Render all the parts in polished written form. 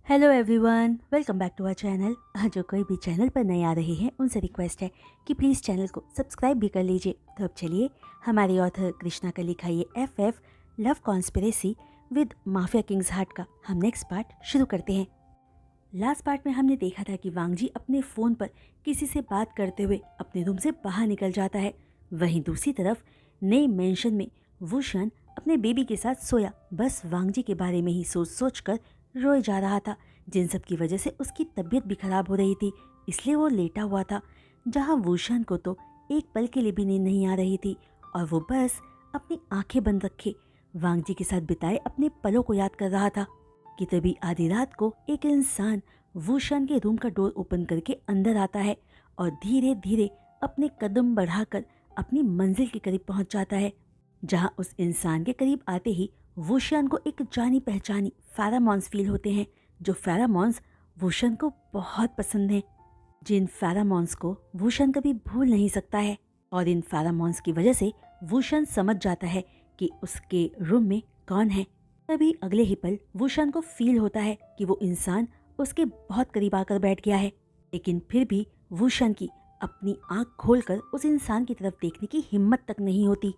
Hello everyone, welcome back to our channel. जो कोई भी चैनल पर नए आ रहे हैं उनसे रिक्वेस्ट है कि प्लीज़ चैनल को सब्सक्राइब भी कर लीजिए। तो अब चलिए हमारे ऑथर कृष्णा का लिखा ये F love conspiracy with mafia Kings heart का हम नेक्स्ट पार्ट शुरू करते हैं। लास्ट पार्ट में हमने देखा था कि वांगजी अपने फ़ोन पर किसी से बात करते हुए अपने रूम से बाहर निकल जाता है। वहीं दूसरी तरफ नए मेंशन में वुशन अपने बेबी के साथ सोया बस वांगजी के बारे में ही सोच सोच कर रोए जा रहा था, जिन सब की वजह से उसकी तबीयत भी खराब हो रही थी। इसलिए वो लेटा हुआ था, जहाँ वुशन को तो एक पल के लिए भी नींद नहीं आ रही थी और वो बस अपनी आंखें बंद रखे वांगजी के साथ बिताए अपने पलों को याद कर रहा था कि तभी आधी रात को एक इंसान वुशन के रूम का डोर ओपन करके अंदर आता है और धीरे धीरे अपने कदम बढ़ाकर अपनी मंजिल के करीब पहुंच जाता है। जहां उस इंसान के करीब आते ही वुशन को एक जानी पहचानी फेरामॉन्स फील होते हैं, जो फेरामॉन्स वुशन को बहुत पसंद हैं, जिन फेरामॉन्स को वुशन कभी भूल नहीं सकता है। और इन फेरामॉन्स की वजह से वुशन समझ जाता है कि उसके रूम में कौन है। तभी अगले ही पल वुशन को फील होता है कि वो इंसान उसके बहुत करीब आकर बैठ गया है, लेकिन फिर भी वुशन की अपनी आंख खोलकर उस इंसान की तरफ देखने की हिम्मत तक नहीं होती,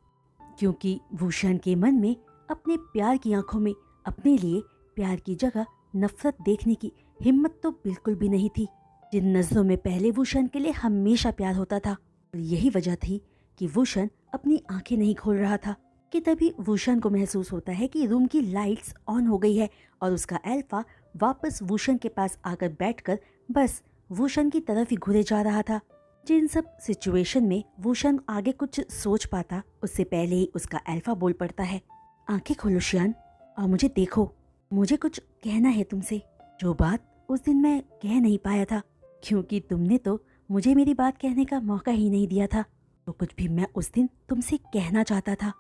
क्योंकि वुशन के मन में अपने प्यार की आंखों में अपने लिए प्यार की जगह नफरत देखने की हिम्मत तो बिल्कुल भी नहीं थी। जिन नजरों में पहले वुशन के लिए हमेशा प्यार होता था, और यही वजह थी कि वुशन अपनी आंखें नहीं खोल रहा था कि तभी वुशन को महसूस होता है कि रूम की लाइट्स ऑन हो गई है और उसका अल्फा वापस वुशन के पास आकर बैठकर बस वुशन की तरफ ही घुरे जा रहा था। जिन सब सिचुएशन में वुशन आगे कुछ सोच पाता उससे पहले ही उसका अल्फा बोल पड़ता है, आंखें खोलो शियान और मुझे देखो, मुझे कुछ कहना है तुमसे, जो बात उस दिन मैं कह नहीं पाया था, क्योंकि तुमने तो मुझे मेरी बात कहने का मौका ही नहीं दिया था। तो कुछ भी मैं उस दिन तुमसे कहना चाहता था,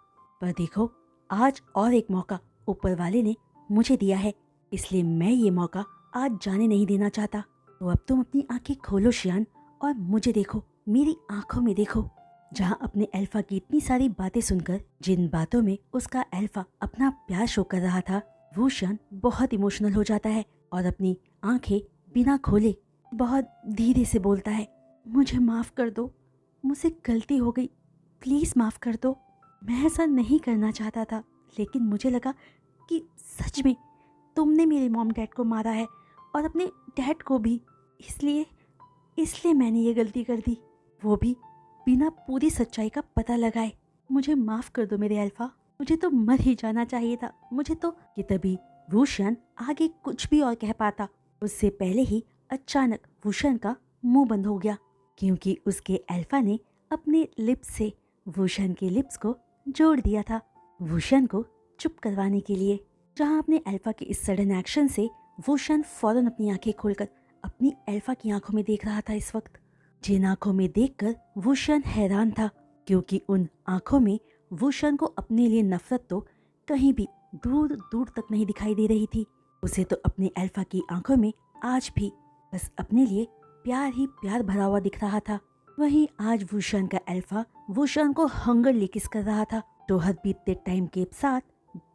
पर देखो आज और एक मौका ऊपर वाले ने मुझे दिया है, इसलिए मैं ये मौका आज जाने नहीं देना चाहता। तो अब तुम अपनी आंखें खोलो शियान और मुझे देखो, मेरी आंखों में देखो। जहाँ अपने अल्फा की इतनी सारी बातें सुनकर, जिन बातों में उसका अल्फा अपना प्यार शो कर रहा था, वुशन बहुत इमोशनल हो जाता है और अपनी आंखें बिना खोले बहुत धीरे से बोलता है, मुझे माफ़ कर दो, मुझसे गलती हो गई, प्लीज़ माफ़ कर दो। मैं ऐसा नहीं करना चाहता था, लेकिन मुझे लगा कि सच में तुमने मेरे मॉम डैड को मारा है और अपने डैड को भी, इसलिए इसलिए मैंने ये गलती कर दी, वो भी बिना पूरी सच्चाई का पता लगाए। मुझे माफ़ कर दो मेरे अल्फा, मुझे तो मर ही जाना चाहिए था, मुझे तो। कि तभी वुशन आगे कुछ भी और कह पाता उससे पहले ही अचानक वुशन का मुंह बंद हो गया, क्योंकि उसके अल्फा ने अपने लिप्स से वुशन के लिप्स को जोड़ दिया था, वुशन को चुप करवाने के लिए। जहाँ अपने अल्फा के इस सडन एक्शन से वुशन फौरन अपनी आंखें खोलकर अपनी अल्फा की आंखों में देख रहा था इस वक्त, जिन आंखों में देखकर वुशन हैरान था, क्योंकि उन आंखों में वुशन को अपने लिए नफरत तो कहीं भी दूर दूर तक नहीं दिखाई दे रही थी। उसे तो अपने अल्फा की आंखों में आज भी बस अपने लिए प्यार ही प्यार भरा हुआ दिख रहा था। वहीं आज वुशन का अल्फा वुशन को हंगरली किस कर रहा था, जो हद बीतते टाइम के साथ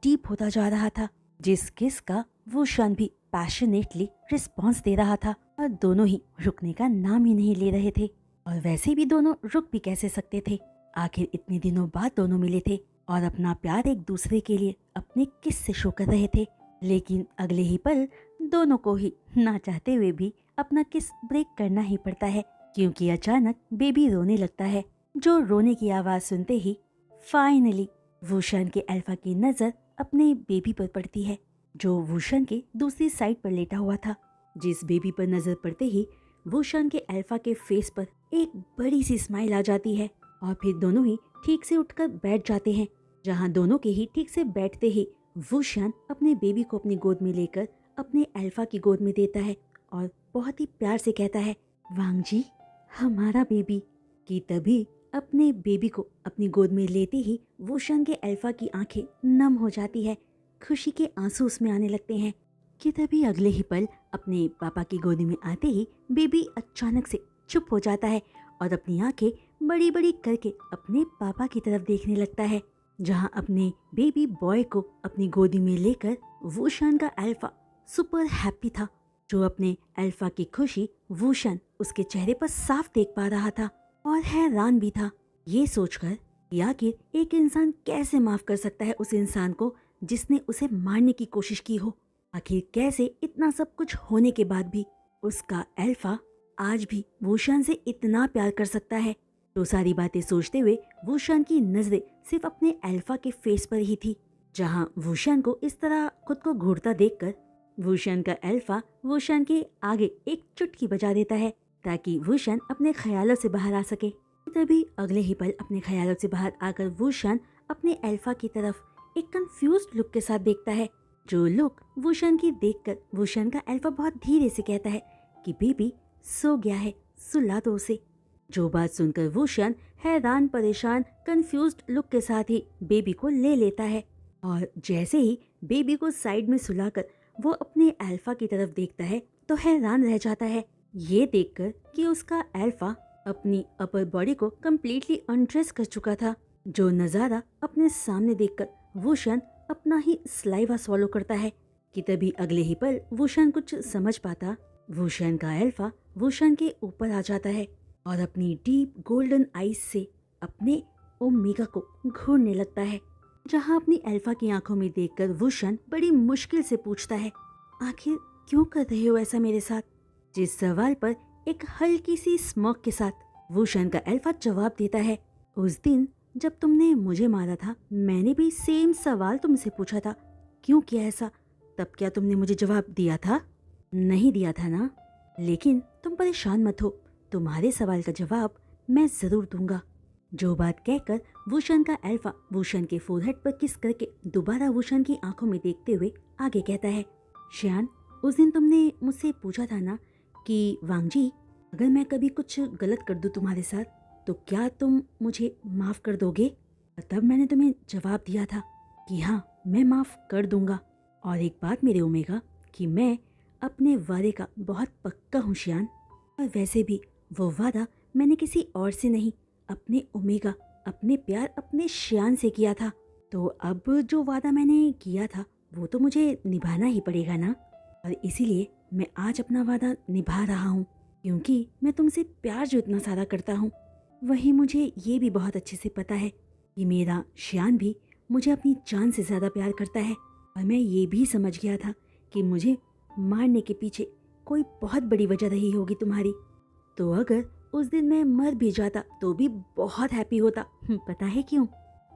डीप होता जा रहा था, जिस किस का वुशन भी पैशनेटली रिस्पॉन्स दे रहा था और दोनों ही रुकने का नाम ही नहीं ले रहे थे। और वैसे भी दोनों रुक भी कैसे सकते थे, आखिर इतने दिनों बाद दोनों मिले थे और अपना प्यार एक दूसरे के लिए अपने किस से शो कर रहे थे। लेकिन अगले ही पल दोनों को ही ना चाहते हुए भी अपना किस ब्रेक करना ही पड़ता है, क्योंकि अचानक बेबी रोने लगता है। जो रोने की आवाज सुनते ही फाइनली वुशन के अल्फा की नजर अपने बेबी पर पड़ती है, जो वुशन के दूसरी साइड पर लेटा हुआ था। जिस बेबी पर नजर पड़ते ही वुशन के अल्फा के फेस पर एक बड़ी सी स्माइल आ जाती है और फिर दोनों ही ठीक से उठकर बैठ जाते हैं। जहां दोनों के ही ठीक से बैठते ही वुशन अपने बेबी को अपनी गोद में लेकर अपने अल्फा की गोद में देता है और बहुत ही प्यार से कहता है, वांगजी हमारा बेबी। कि तभी अपने बेबी को अपनी गोद में लेते ही वुशन के अल्फा की आंखें नम हो जाती है, खुशी के आंसू उसमें आने लगते हैं। कि तभी अगले ही पल अपने पापा की गोदी में आते ही बेबी अचानक से चुप हो जाता है और अपनी आंखें बड़ी बड़ी करके अपने पापा की तरफ देखने लगता है। जहां अपने बेबी बॉय को अपनी गोदी में लेकर वुशन का अल्फा सुपर हैप्पी था जो अपने अल्फा की खुशी वूशन उसके चेहरे पर साफ देख पा रहा था और हैरान भी था, ये सोचकर कि आखिर एक इंसान कैसे माफ कर सकता है उस इंसान को जिसने उसे मारने की कोशिश की हो। आखिर कैसे इतना सब कुछ होने के बाद भी उसका अल्फा आज भी वूशन से इतना प्यार कर सकता है। तो सारी बातें सोचते हुए वूशन की नजरें सिर्फ अपने अल्फा के फेस पर ही थी, जहां वूशन को इस तरह खुद को घूरता देखकर वूशन का अल्फा वूशन के आगे एक चुटकी बजा देता है ताकि वूशन अपने ख्यालों से बाहर आ सके। तभी अगले ही पल अपने ख्यालों से बाहर आकर वूशन अपने अल्फा की तरफ एक कंफ्यूज्ड लुक के साथ देखता है। जो लुक वूशन की देखकर वूशन का अल्फा बहुत धीरे से कहता है कि बेबी सो गया है, सुला दो उसे। जो बात सुनकर वूशन हैरान परेशान कंफ्यूज्ड लुक के साथ ही बेबी को ले लेता है और जैसे ही बेबी को साइड में सुलाकर वो अपने अल्फा की तरफ देखता है तो हैरान रह जाता है, ये देखकर कि उसका अल्फा अपनी अपर बॉडी को कम्प्लीटली अनड्रेस कर चुका था। जो नज़ारा अपने सामने देखकर वूशन अपना ही स्लाइवा स्वॉलो करता है कि तभी अगले ही पल वूशन कुछ समझ पाता। वूशन का अल्फा वूशन के ऊपर आ जाता है और अपनी डीप गोल्डन आईज से अपने ओमेगा को घूरने लगता है, जहां अपनी अल्फा की आंखों में देखकर वूशन बड़ी मुश्किल से पूछता है, आखिर क्यों कर रहे हो ऐसा मेरे साथ। जिस सवाल पर एक हल्की सी स्मोक के साथ वूशन का अल्फा जवाब देता है, उस दिन जब तुमने मुझे मारा था मैंने भी सेम सवाल तुमसे पूछा था, क्यों किया ऐसा। तब क्या तुमने मुझे जवाब दिया था? नहीं दिया था ना, लेकिन तुम परेशान मत हो, तुम्हारे सवाल का जवाब मैं जरूर दूंगा। जो बात कहकर वूशन का अल्फा वूशन के फोरहेड पर किस करके दोबारा वूशन की आंखों में देखते हुए आगे कहता है, शियान उस दिन तुमने मुझसे पूछा था ना कि वांगजी अगर मैं कभी कुछ गलत कर दूं तुम्हारे साथ तो क्या तुम मुझे माफ कर दोगे। और तब मैंने तुम्हें जवाब दिया था कि हाँ मैं माफ कर दूंगा। और एक बात मेरे ओमेगा कि मैं अपने वादे का बहुत पक्का हूँ शियान, और वैसे भी वो वादा मैंने किसी और से नहीं अपने ओमेगा अपने प्यार अपने शियान से किया था। तो अब जो वादा मैंने किया था वो तो मुझे निभाना ही पड़ेगा ना, और इसीलिए मैं आज अपना वादा निभा रहा हूँ, क्योंकि मैं तुमसे प्यार जो इतना सारा करता हूँ वही मुझे ये भी बहुत अच्छे से पता है कि मेरा शियान भी मुझे अपनी जान से ज़्यादा प्यार करता है। और मैं ये भी समझ गया था कि मुझे मारने के पीछे कोई बहुत बड़ी वजह रही होगी तुम्हारी। तो अगर उस दिन मैं मर भी जाता तो भी बहुत हैप्पी होता। पता है क्यों?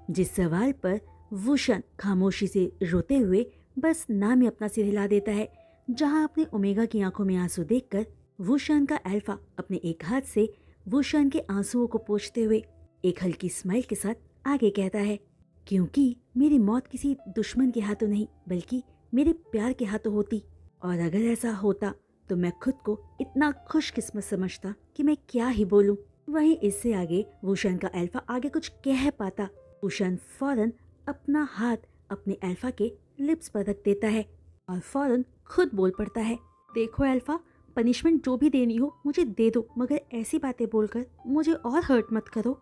जिस सवाल पर वूशन खामोशी से रोते हुए बस नाम ही अपना सिर हिला देता है, जहां अपने ओमेगा की आंखों में आंसू देखकर वूशन का अल्फा अपने एक हाथ से वूशन के आंसुओं को पोंछते हुए एक हल्की स्माइल के साथ आगे कहता है, क्योंकि मेरी मौत किसी दुश्मन के हाथों नहीं बल्कि मेरे प्यार के हाथों होती, और अगर ऐसा होता तो मैं खुद को इतना खुशकिस्मत समझता कि मैं क्या ही बोलूं। वहीं इससे आगे वूशन का अल्फा आगे कुछ कह पाता, वूशन फौरन अपना हाथ अपने अल्फा के लिप्स पर रख देता है और फौरन खुद बोल पड़ता है, देखो अल्फा पनिशमेंट जो भी देनी हो मुझे दे दो, मगर ऐसी बातें बोलकर मुझे और हर्ट मत करो।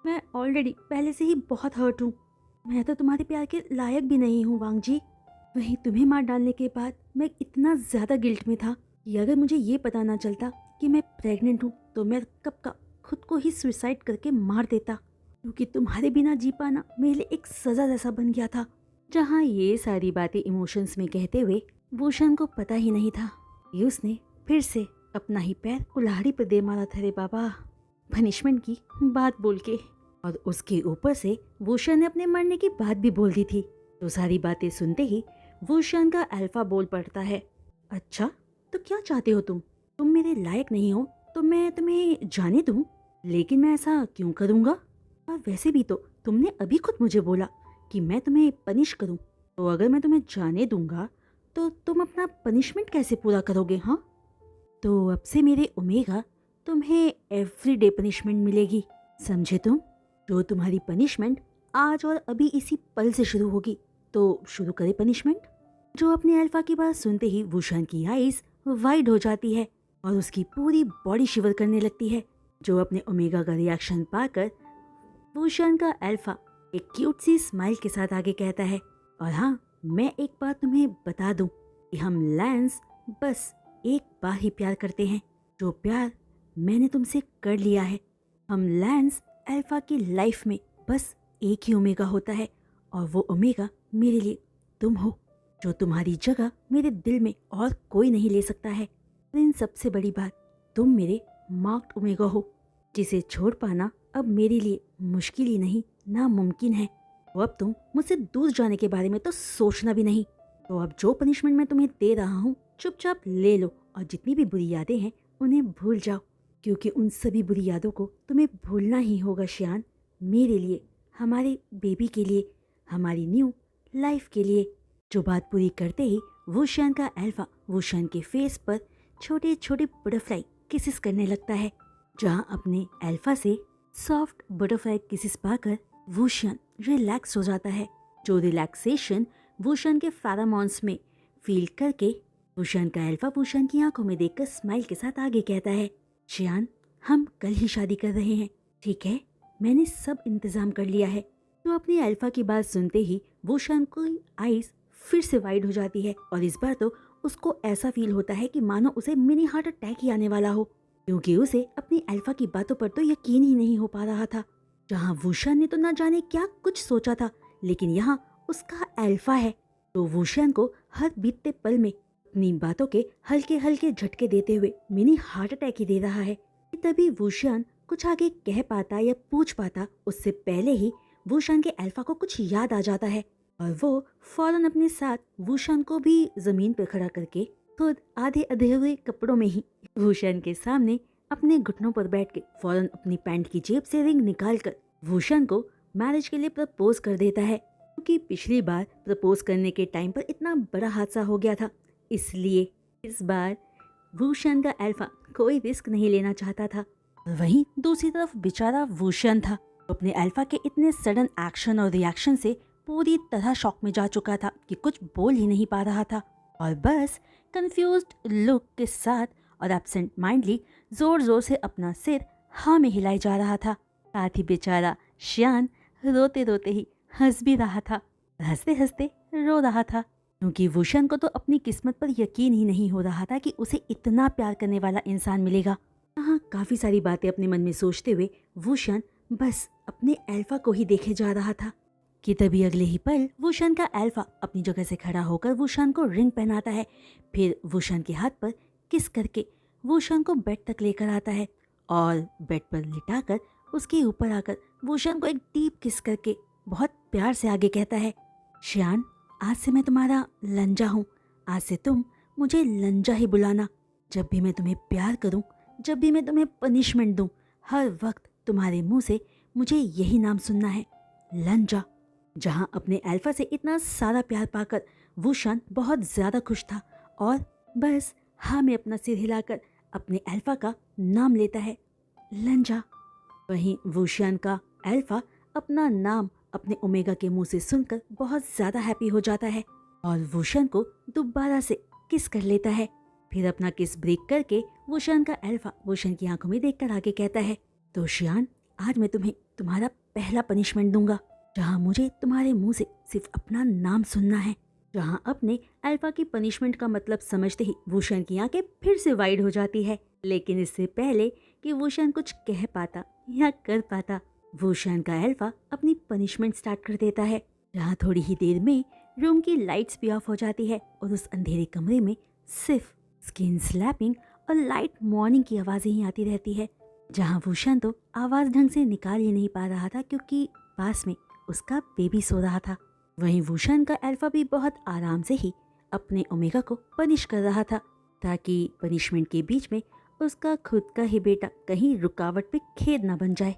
मैं ऑलरेडी पहले से ही बहुत हर्ट हूँ, मैं तो तुम्हारे प्यार के लायक भी नहीं हूँ वांगजी। वहीं तुम्हें मार डालने के बाद मैं इतना ज़्यादा गिल्ट में था कि अगर मुझे ये पता ना चलता कि मैं प्रेग्नेंट हूँ तो मैं कब का खुद को ही सुसाइड करके मार देता, क्योंकि तुम्हारे बिना जी पाना मेरे लिए एक सज़ा जैसा बन गया था। जहाँ ये सारी बातें इमोशंस में कहते हुए वूशन को पता ही नहीं था कि उसने फिर से अपना ही पैर कुल्हाड़ी पर दे मारा था रे बाबा, पनिशमेंट की बात बोल के। और उसके ऊपर से वूशन ने अपने मरने की बात भी बोल दी थी। तो सारी बातें सुनते ही वूशन का अल्फा बोल पड़ता है, अच्छा तो क्या चाहते हो तुम मेरे लायक नहीं हो तो मैं तुम्हें जाने दूं, लेकिन मैं ऐसा क्यों करूँगा। और वैसे भी तो तुमने अभी खुद मुझे बोला कि मैं तुम्हें पनिश करूं, तो अगर मैं तुम्हें जाने दूंगा तो तुम अपना पनिशमेंट कैसे पूरा करोगे। हाँ तो अब से मेरे ओमेगा तुम्हें एवरीडे पनिशमेंट मिलेगी, समझे तुम। जो तुम्हारी पनिशमेंट आज और अभी इसी पल से शुरू होगी, तो शुरू करे पनिशमेंट। जो अपने अल्फा की बात सुनते ही वूशन की आईज वाइड हो जाती है और उसकी पूरी बॉडी शिवर करने लगती है। जो अपने ओमेगा का रिएक्शन पाकर वूशन का अल्फा एक क्यूट सी स्माइल के साथ आगे कहता है, और हाँ मैं एक बात तुम्हें बता दूं कि हम लैंस बस एक बार ही प्यार करते हैं, जो प्यार मैंने तुमसे कर लिया है। हम लैंस अल्फा की लाइफ में बस एक ही ओमेगा होता है और वो ओमेगा मेरे लिए तुम हो, जो तुम्हारी जगह मेरे दिल में और कोई नहीं ले सकता है। इन सबसे बड़ी बात, तुम मेरे मार्क्ड ओमेगा हो, जिसे छोड़ पाना अब मेरे लिए मुश्किल ही नहीं नामुमकिन है। तो अब तुम मुझसे दूर जाने के बारे में तो सोचना भी नहीं। तो अब जो पनिशमेंट मैं तुम्हें दे रहा हूँ चुपचाप ले लो और जितनी भी बुरी यादें हैं उन्हें भूल जाओ, क्योंकि उन सभी बुरी यादों को तुम्हें भूलना ही होगा शियान, मेरे लिए, हमारे बेबी के लिए, हमारी न्यू लाइफ के लिए। जो बात पूरी करते ही वूशियान का अल्फा वूशियान के फेस पर छोटे छोटे बटरफ्लाई किसेस करने लगता है। जहाँ अपने अल्फा से सॉफ्ट बटरफ्लाई किसेस पाकर वूशियान रिलैक्स हो जाता है। जो रिलैक्सेशन वूशियान के फेरोमोन्स में फील करके वूशियान का अल्फा वूशियान की आंखों में देखकर स्माइल के साथ आगे कहता है, शियान हम कल ही शादी कर रहे हैं, ठीक है? मैंने सब इंतजाम कर लिया है। तो अपने अल्फा की बात सुनते ही वूशियान की आईज फिर से वाइड हो जाती है और इस बार तो उसको ऐसा फील होता है कि मानो उसे मिनी हार्ट अटैक ही आने वाला हो, क्योंकि उसे अपनी अल्फा की बातों पर तो यकीन ही नहीं हो पा रहा था। जहाँ वूशियान ने तो ना जाने क्या कुछ सोचा था, लेकिन यहाँ उसका अल्फा है तो वूशियान को हर बीतते पल में अपनी बातों के हल्के हल्के झटके देते हुए मिनी हार्ट अटैक ही दे रहा है। तभी वूशियान कुछ आगे कह पाता या पूछ पाता उससे पहले ही वूशियान के अल्फा को कुछ याद आ जाता है और वो फौरन अपने साथ वूशियान को भी जमीन पर खड़ा करके खुद आधे अधे हुए कपड़ों में ही वूशियान के सामने अपने घुटनों पर बैठ के फौरन अपनी पैंट की जेब से रिंग निकालकर वूशियान को मैरिज के लिए प्रपोज कर देता है। क्योंकि पिछली बार प्रपोज करने के टाइम पर इतना बड़ा हादसा हो गया था, इसलिए इस बार वूशियान का अल्फा कोई रिस्क नहीं लेना चाहता था। वहीं दूसरी तरफ बेचारा वूशियान था, अपने अल्फा के इतने सडन एक्शन और रिएक्शन से पूरी तरह शॉक में जा चुका था कि कुछ बोल ही नहीं पा रहा था और बस कंफ्यूज्ड लुक के साथ और एब्सेंट माइंडली जोर जोर से अपना सिर हाँ में हिलाई जा रहा था। साथ ही बेचारा शियान रोते रोते ही हंस भी रहा था, हंसते हंसते रो रहा था, क्योंकि वूशियान को तो अपनी किस्मत पर यकीन ही नहीं हो रहा था कि उसे इतना प्यार करने वाला इंसान मिलेगा। हाँ, काफी सारी बातें अपने मन में सोचते हुए वूशियान बस अपने अल्फा को ही देखे जा रहा था कि तभी अगले ही पल वूशियान का अल्फा अपनी जगह से खड़ा होकर वूशियान को रिंग पहनाता है। फिर वूशियान के हाथ पर किस करके वूशियान को बेड तक लेकर आता है और बेड पर लिटाकर उसके ऊपर आकर वूशियान को एक डीप किस करके बहुत प्यार से आगे कहता है, शियान आज से मैं तुम्हारा लंजा हूँ, आज से तुम मुझे लंजा ही बुलाना। जब भी मैं तुम्हें प्यार करूँ, जब भी मैं तुम्हें पनिशमेंट दूँ, हर वक्त तुम्हारे मुंह से मुझे यही नाम सुनना है, लंजा। जहाँ अपने अल्फा से इतना सारा प्यार पाकर वूशियान बहुत ज़्यादा खुश था और बस हाँ में अपना सिर हिलाकर अपने अल्फा का नाम लेता है, लंजा। वहीं वूशियान का अल्फा अपना नाम अपने ओमेगा के मुंह से सुनकर बहुत ज़्यादा हैप्पी हो जाता है और वूशियान को दोबारा से किस कर लेता है। फिर अपना किस ब्रेक करके वूशियान का अल्फा वूशियान की आंखों में देखकर आगे कहता है, तो शियान आज मैं तुम्हें तुम्हारा पहला पनिशमेंट दूंगा, जहाँ मुझे तुम्हारे मुंह से सिर्फ अपना नाम सुनना है। जहाँ अपने अल्फा की पनिशमेंट का मतलब समझते ही वूशियान की आंखें फिर से वाइड हो जाती है, लेकिन इससे पहले कि वूशियान कुछ कह पाता या कर पाता, वूशियान का अल्फा अपनी पनिशमेंट स्टार्ट कर देता है। जहाँ थोड़ी ही देर में रूम की लाइट्स भी ऑफ हो जाती है और उस अंधेरे कमरे में सिर्फ स्किन स्लैपिंग और लाइट मॉर्निंग की आवाज़ें ही आती रहती है। जहाँ वूशियान तो आवाज़ ढंग से निकाल ही नहीं पा रहा था क्योंकि पास में उसका बेबी सो रहा था। वहीं वूशियान का अल्फा भी बहुत आराम से ही अपने ओमेगा को पनिश कर रहा था ताकि पनिशमेंट के बीच में उसका खुद का ही बेटा कहीं रुकावट पे खेद ना बन जाए।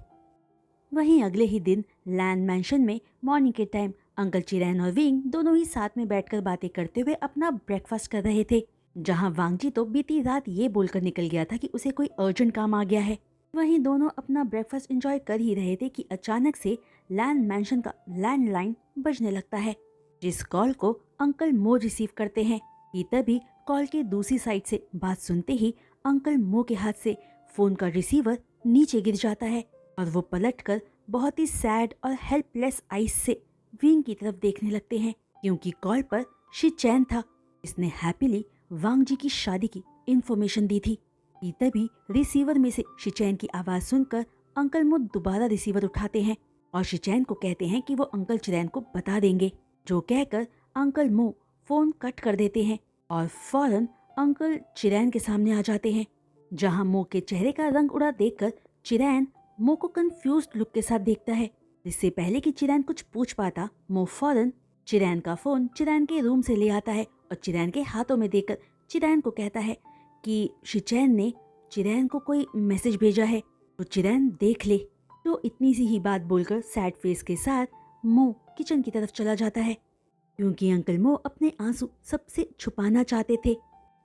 वहीं अगले ही दिन लैंड मैंशन में मॉर्निंग के टाइम अंकल चिरैन और विंग दोनों ही साथ में बैठकर बातें करते हुए अपना ब्रेकफास्ट कर रहे थे। जहां वांगजी तो बीती रात ये बोलकर निकल गया था कि उसे कोई अर्जेंट काम आ गया है। वहीं दोनों अपना ब्रेकफास्ट एंजॉय कर ही रहे थे कि अचानक से लैंड मैंशन का लैंडलाइन बजने लगता है, जिस कॉल को अंकल मो रिसीव करते हैं। कि तभी कॉल के दूसरी साइड से बात सुनते ही अंकल मो के हाथ से फोन का रिसीवर नीचे गिर जाता है और वो पलटकर बहुत ही सैड और हेल्पलेस आईज से विंग की तरफ देखने लगते हैं, क्योंकि कॉल पर शी चैन था, इसने हैप्पीली वांग जी की शादी की इन्फॉर्मेशन दी थी। तभी रिसीवर में से शिचैन की आवाज सुनकर अंकल मो दोबारा रिसीवर उठाते हैं और शिचैन को कहते हैं कि वो अंकल चिरैन को बता देंगे। जो कहकर अंकल मो फोन कट कर देते हैं और फौरन अंकल चिरैन के सामने आ जाते हैं, जहां मो के चेहरे का रंग उड़ा देखकर चिरैन मो को कंफ्यूज्ड लुक के साथ देखता है। इससे पहले कि चिरैन कुछ पूछ पाता, मो फौरन चिरैन का फोन चिरैन के रूम से ले आता है और चिरैन के हाथों में देकर चिरैन को कहता है कि शिचैन ने चिरैन को कोई मैसेज भेजा है तो चिरैन देख ले। तो इतनी सी ही बात बोलकर सैड फेस के साथ मो किचन की तरफ चला जाता है, क्योंकि अंकल मो अपने आंसू सबसे छुपाना चाहते थे।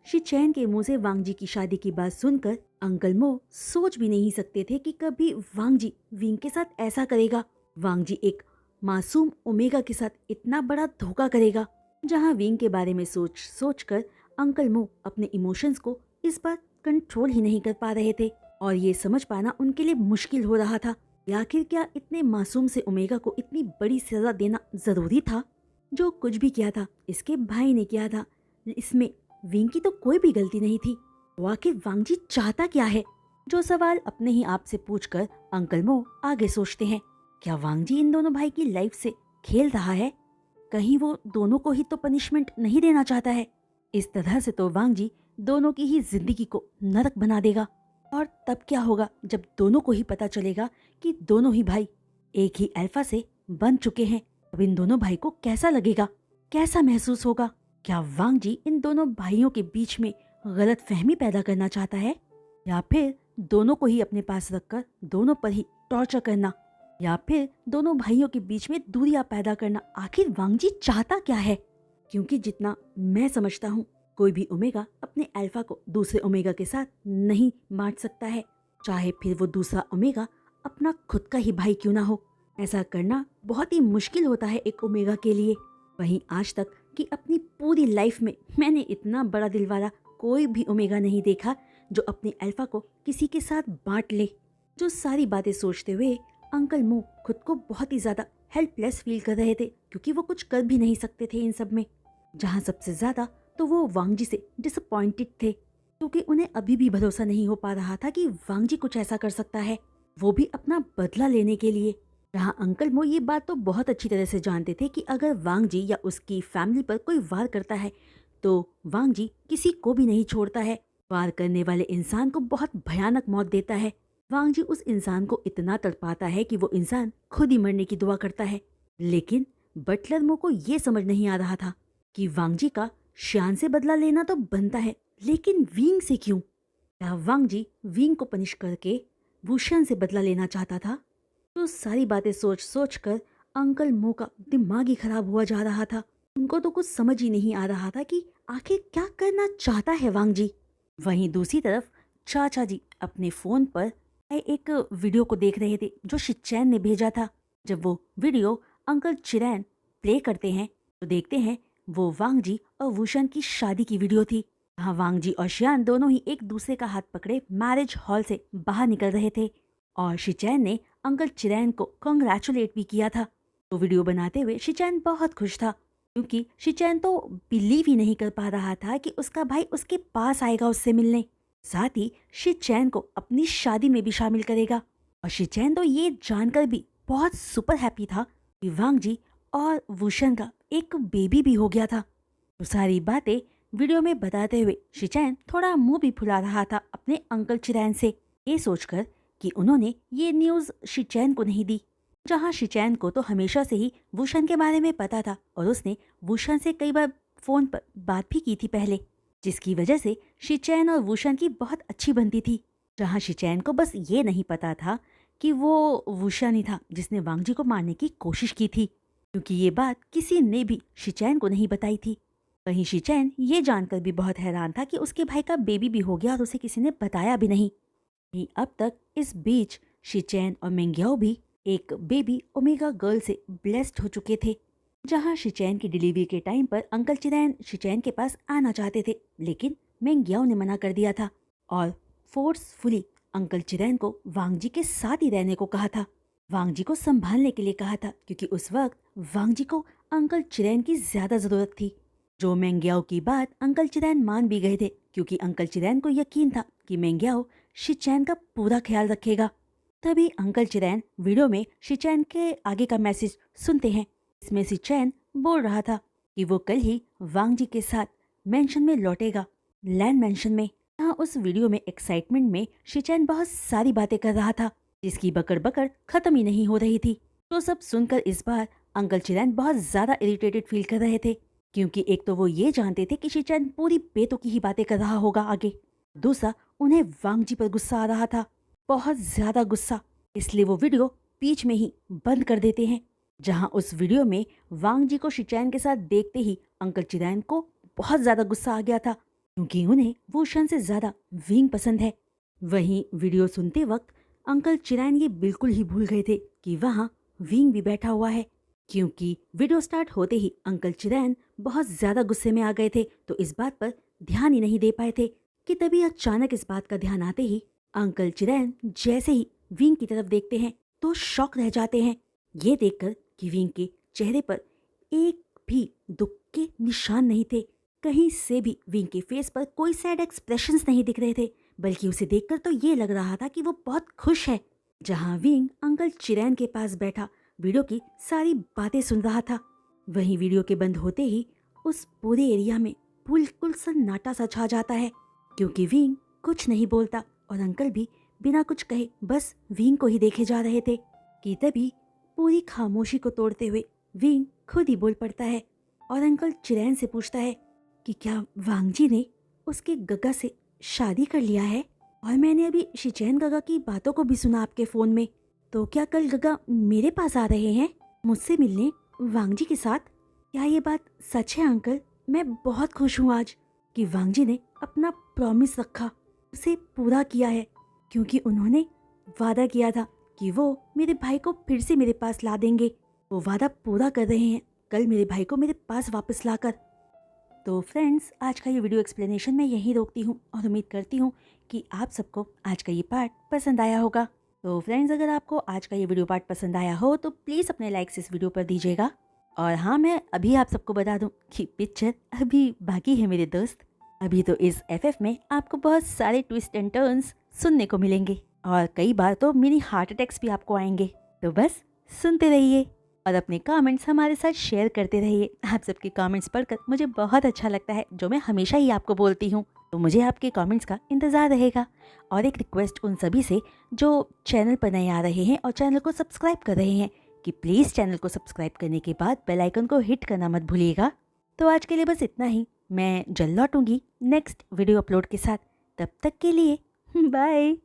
शिचैन के मुंह से वांग जी की शादी की बात सुनकर अंकल मो सोच भी नहीं सकते थे कि कभी वांग जी विंग के साथ ऐसा करेगा। वांग जी एक मासूम ओमेगा के साथ इतना बड़ा धोखा करेगा। जहां विंग के बारे में सोच कर अंकल मो अपने इमोशंस को इस बार कंट्रोल ही नहीं कर पा रहे थे और ये समझ पाना उनके लिए मुश्किल हो रहा था कि आखिर क्या इतने मासूम से ओमेगा को इतनी बड़ी सजा देना जरूरी था। जो कुछ भी किया था इसके भाई ने किया था, इसमें विंग की तो कोई भी गलती नहीं थी। तो आखिर वांग जी चाहता क्या है? जो सवाल अपने ही आप से पूछकर अंकल मो आगे सोचते हैं, क्या वांग जी इन दोनों भाई की लाइफ से खेल रहा है? कहीं वो दोनों को ही तो पनिशमेंट नहीं देना चाहता है? इस तरह से तो वांग जी दोनों की ही जिंदगी को नरक बना देगा। और तब क्या होगा जब दोनों को ही पता चलेगा कि दोनों ही भाई एक ही अल्फा से बन चुके हैं? अब इन दोनों भाई को कैसा लगेगा, कैसा महसूस होगा? क्या वांग जी इन दोनों भाइयों के बीच में गलत फहमी पैदा करना चाहता है, या फिर दोनों को ही अपने पास रखकर दोनों पर ही टॉर्चर करना, या फिर दोनों भाइयों के बीच में दूरियां पैदा करना? आखिर वांग जी चाहता क्या है? क्योंकि जितना मैं समझता हूँ कोई भी ओमेगा अपने अल्फा को दूसरे ओमेगा के साथ नहीं बांट सकता है, चाहे फिर वो दूसरा ओमेगा अपना खुद का ही भाई क्यों ना हो। ऐसा करना बहुत ही मुश्किल होता है एक ओमेगा के लिए। वहीं आज तक कि अपनी पूरी लाइफ में मैंने इतना बड़ा दिल वाला कोई भी ओमेगा नहीं देखा जो अपने अल्फा को किसी के साथ बांट ले। जो सारी बातें सोचते हुए अंकल मो खुद को बहुत ही ज्यादा हेल्पलेस फील कर रहे थे, क्योंकि वो कुछ कर भी नहीं सकते थे इन सब में। जहाँ सबसे ज्यादा तो वो वांग जी से डिसअपॉइंटेड थे, क्योंकि उन्हें अभी भी भरोसा नहीं हो पा रहा था कि वांग जी कुछ ऐसा कर सकता है, वो भी अपना बदला लेने के लिए। जहाँ अंकल मो ये बात तो बहुत अच्छी तरह से जानते थे कि अगर वांग जी या उसकी फैमिली पर कोई वार करता है तो वांग जी किसी को भी नहीं छोड़ता है। वार करने वाले इंसान को बहुत भयानक मौत देता है। वांग जी उस इंसान को इतना तड़पाता है कि वो इंसान खुद ही मरने की दुआ करता है। लेकिन बटलर मो को ये समझ नहीं आ रहा था कि वांग जी का श्यान से बदला लेना तो बनता है, लेकिन विंग से क्यों? क्या वांग जी विंग को पनिश करके वुशन से बदला लेना चाहता था? तो सारी बातें सोच कर अंकल मो का दिमाग ही खराब हुआ जा रहा था। उनको तो कुछ समझ ही नहीं आ रहा था कि आखिर क्या करना चाहता है वांग जी। वहीं दूसरी तरफ चाचा जी अपने फोन पर एक वीडियो को देख रहे थे जो शिचैन ने भेजा था। जब वो वीडियो अंकल चिरैन प्ले करते हैं तो देखते हैं वो वांग जी और वुशन की शादी की वीडियो थी। हाँ, वांग जी और शियान दोनों ही एक दूसरे का हाथ पकड़े मैरिज हॉल से बाहर निकल रहे थे और शिचैन ने अंकल चिरैन को कांग्रेचुलेट भी किया था। तो वीडियो बनाते हुए शिचैन बहुत खुश था, क्योंकि शिचैन तो बिलीव ही नहीं कर पा रहा था कि उसका भाई उसके पास आएगा उससे मिलने, साथ ही शिचैन को अपनी शादी में भी शामिल करेगा। और शिचैन तो ये जानकर भी बहुत सुपर हैप्पी था कि वांग जी और वुशन का एक बेबी भी हो गया था। तो सारी बातें वीडियो में बताते हुए शिचैन थोड़ा मुंह भी फुला रहा था अपने अंकल चिरैन से, ये सोचकर कि उन्होंने ये न्यूज़ शिचैन को नहीं दी। जहां शिचैन को तो हमेशा से ही वुशन के बारे में पता था और उसने वुशन से कई बार फोन पर बात भी की थी पहले, जिसकी वजह से शिचैन और वुशन की बहुत अच्छी बनती थी। जहां शिचैन को बस ये नहीं पता था कि वो वुशन ही था जिसने वांग जी को मारने की कोशिश की थी, क्योंकि ये बात किसी ने भी शिचैन को नहीं बताई थी। वहीं शिचैन ये जानकर भी बहुत हैरान था कि उसके भाई का बेबी भी हो गया और उसे किसी ने बताया भी नहीं। अब तक इस बीच शिचैन और मेंग्याओ भी एक बेबी ओमेगा गर्ल से ब्लेस्ड हो चुके थे। जहां शिचैन की डिलीवरी के टाइम पर अंकल चिरैन शिचैन के पास आना चाहते थे, लेकिन मेंग्याओ ने मना कर दिया था और फोर्सफुली अंकल चिरैन को वांग जी के साथ ही रहने को कहा था, वांग जी को संभालने के लिए कहा था, क्योंकि उस वक्त वांग जी को अंकल चिरैन की ज्यादा जरूरत थी। जो मेंग्याओ की बात अंकल चिरैन मान भी गए थे, क्योंकि अंकल चिरैन को यकीन था कि मेंग्याओ शिचैन का पूरा ख्याल रखेगा। तभी अंकल चिरैन वीडियो में शिचैन के आगे का मैसेज सुनते हैं। इसमें शिचैन बोल रहा था कि वो कल ही वांग जी के साथ मेंशन में लौटेगा, लैंड मेंशन में। यहाँ उस वीडियो में एक्साइटमेंट में शिचैन बहुत सारी बातें कर रहा था, जिसकी बकड़ बकड़ खत्म ही नहीं हो रही थी। तो सब सुनकर इस बार अंकल चिरैन बहुत ज्यादा इरिटेटेड फील कर रहे थे, क्योंकि एक तो वो ये जानते थे कि शिचैन पूरी बेतुकी ही बातें कर रहा होगा आगे, दूसरा उन्हें वांग जी पर गुस्सा आ रहा था, बहुत ज्यादा गुस्सा। इसलिए वो वीडियो बीच में ही बंद कर देते हैं। जहां उस वीडियो में वांग जी को शिचैन के साथ देखते ही अंकल चिरैन को बहुत ज्यादा गुस्सा आ गया था, क्योंकि उन्हें वूशन से ज्यादा विंग पसंद है। वहीं वीडियो सुनते वक्त अंकल चिरैन ये बिल्कुल ही भूल गए थे कि वहाँ विंग भी बैठा हुआ है, क्योंकि वीडियो स्टार्ट होते ही अंकल चिरैन बहुत ज्यादा गुस्से में आ गए थे, तो इस बात पर ध्यान ही नहीं दे पाए थे कि तभी अचानक इस बात का ध्यान आते ही अंकल चिरैन जैसे ही विंग की तरफ देखते हैं तो शॉक रह जाते हैं, ये देखकर कि विंग के चेहरे पर एक भी दुख के निशान नहीं थे। कहीं से भी विंग के फेस पर कोई सैड एक्सप्रेशंस नहीं दिख रहे थे, बल्कि उसे देखकर तो ये लग रहा था कि वो बहुत खुश है। जहां विंग अंकल चिरैन के पास बैठा वीडियो की सारी बातें सुन रहा था, वहीं वीडियो के बंद होते ही उस पूरे एरिया में बिल्कुल सन्नाटा सा छा जाता है, क्योंकि विंग कुछ नहीं बोलता और अंकल भी बिना कुछ कहे बस विंग को ही देखे जा रहे थे। कि तभी पूरी खामोशी को तोड़ते हुए विंग खुद ही बोल पड़ता है और अंकल चिरैन से पूछता है कि क्या वांग जी ने उसके गगा से शादी कर लिया है? और मैंने अभी शिचैन गगा की बातों को भी सुना आपके फ़ोन में, तो क्या कल गगा मेरे पास आ रहे हैं मुझसे मिलने वांग जी के साथ? क्या ये बात सच है अंकल? मैं बहुत खुश हूँ आज कि वांग जी ने अपना प्रॉमिस रखा, उसे पूरा किया है, क्योंकि उन्होंने वादा किया था कि वो मेरे भाई को फिर से मेरे पास ला देंगे। वो वादा पूरा कर रहे हैं कल मेरे भाई को मेरे पास वापस लाकर। तो फ्रेंड्स, आज का ये वीडियो एक्सप्लेनेशन मैं यहीं रोकती हूँ और उम्मीद करती हूँ कि आप सबको आज का ये पार्ट पसंद आया होगा। तो फ्रेंड्स, अगर आपको आज का ये वीडियो पार्ट पसंद आया हो तो प्लीज़ अपने लाइक्स इस वीडियो पर दीजिएगा। और हाँ, मैं अभी आप सबको बता दूँ कि पिक्चर अभी बाकी है मेरे दोस्त। अभी तो इस FF में आपको बहुत सारे ट्विस्ट एंड टर्न्स सुनने को मिलेंगे और कई बार तो मिनी हार्ट अटैक्स भी आपको आएंगे। तो बस सुनते रहिए और अपने कमेंट्स हमारे साथ शेयर करते रहिए। आप सबके कमेंट्स पढ़कर मुझे बहुत अच्छा लगता है, जो मैं हमेशा ही आपको बोलती हूँ। तो मुझे आपके कमेंट्स का इंतज़ार रहेगा। और एक रिक्वेस्ट उन सभी से जो चैनल पर नए आ रहे हैं और चैनल को सब्सक्राइब कर रहे हैं कि प्लीज़ चैनल को सब्सक्राइब करने के बाद बेल आइकन को हिट करना मत भूलिएगा। तो आज के लिए बस इतना ही। मैं जल्द लौटूंगी नेक्स्ट वीडियो अपलोड के साथ। तब तक के लिए बाय।